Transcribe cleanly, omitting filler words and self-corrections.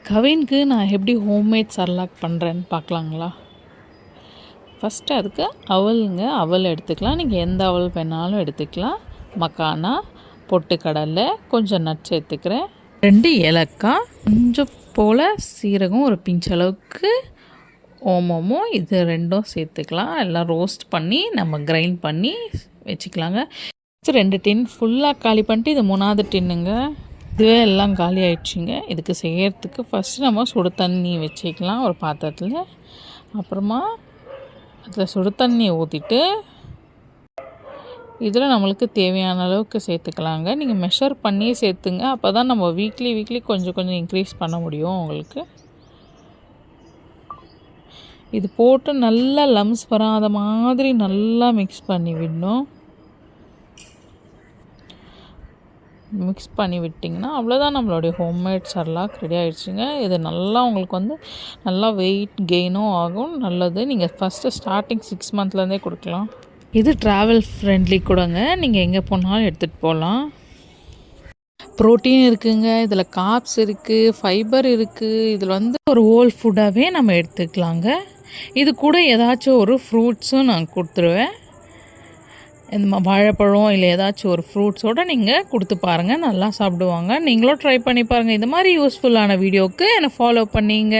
கவினுக்கு நான் எப்படி homemade Cerelac பண்ணுறேன்னு பார்க்கலாங்களா? ஃபஸ்ட்டு அதுக்கு அவல் எடுத்துக்கலாம். நீங்கள் எந்த அவல் வேணாலும் எடுத்துக்கலாம். மக்கானா, பொட்டுக்கடலை, கொஞ்சம் நட்ஸ் சேர்த்துக்கிறேன், 2 ஏலக்காய், கொஞ்சம் போல் சீரகம், ஒரு பிஞ்ச் அளவுக்கு ஓமமும், இது 2ம் சேர்த்துக்கலாம். எல்லாம் ரோஸ்ட் பண்ணி நம்ம கிரைண்ட் பண்ணி வச்சுக்கலாங்க. 2 டின் ஃபுல்லாக காலி பண்ணிட்டு இது 3வது டின்னுங்க. இதுவே எல்லாம் காலி ஆயிடுச்சுங்க. இதுக்கு செய்கிறதுக்கு ஃபஸ்ட்டு நம்ம சுடு தண்ணி வச்சுக்கலாம் ஒரு பாத்திரத்தில். அப்புறமா அதில் சுடு தண்ணி ஊற்றிட்டு இதில் நம்மளுக்கு தேவையான அளவுக்கு சேர்த்துக்கலாங்க. நீங்கள் மெஷர் பண்ணி சேர்த்துங்க. அப்போ தான் நம்ம வீக்லி கொஞ்சம் இன்க்ரீஸ் பண்ண முடியும் உங்களுக்கு. இது போட்டு நல்லா லம்ஸ் வராத மாதிரி நல்லா மிக்ஸ் பண்ணி விடணும். மிக்ஸ் பண்ணி விட்டிங்கன்னா அவ்வளோதான், நம்மளுடைய ஹோம்மேட் சர்லாக் ரெடி ஆகிடுச்சுங்க. இது நல்லா உங்களுக்கு நல்லா வெயிட் கெயினும் ஆகும், நல்லது. நீங்கள் ஃபஸ்ட்டு ஸ்டார்டிங் 6 மந்த்லேருந்தே கொடுக்கலாம். இது ட்ராவல் ஃப்ரெண்ட்லி கூடங்க, நீங்கள் எங்கே போனாலும் எடுத்துகிட்டு போகலாம். ப்ரோட்டீன் இருக்குங்க, இதில் கார்ப்ஸ் இருக்குது, ஃபைபர் இருக்குது. இதில் ஒரு ஹோல் ஃபுட்டாகவே நம்ம எடுத்துக்கலாங்க. இது கூட ஏதாச்சும் ஒரு ஃப்ரூட்ஸும் நான் கொடுத்துருவேன். இந்த வாழைப்பழம் இல்லை ஏதாச்சும் ஒரு ஃப்ரூட்ஸோடு நீங்கள் கொடுத்து பாருங்கள், நல்லா சாப்பிடுவாங்க. நீங்களும் ட்ரை பண்ணி பாருங்கள். இந்த மாதிரி யூஸ்ஃபுல்லான வீடியோவுக்கு என்னை ஃபாலோ பண்ணிங்க.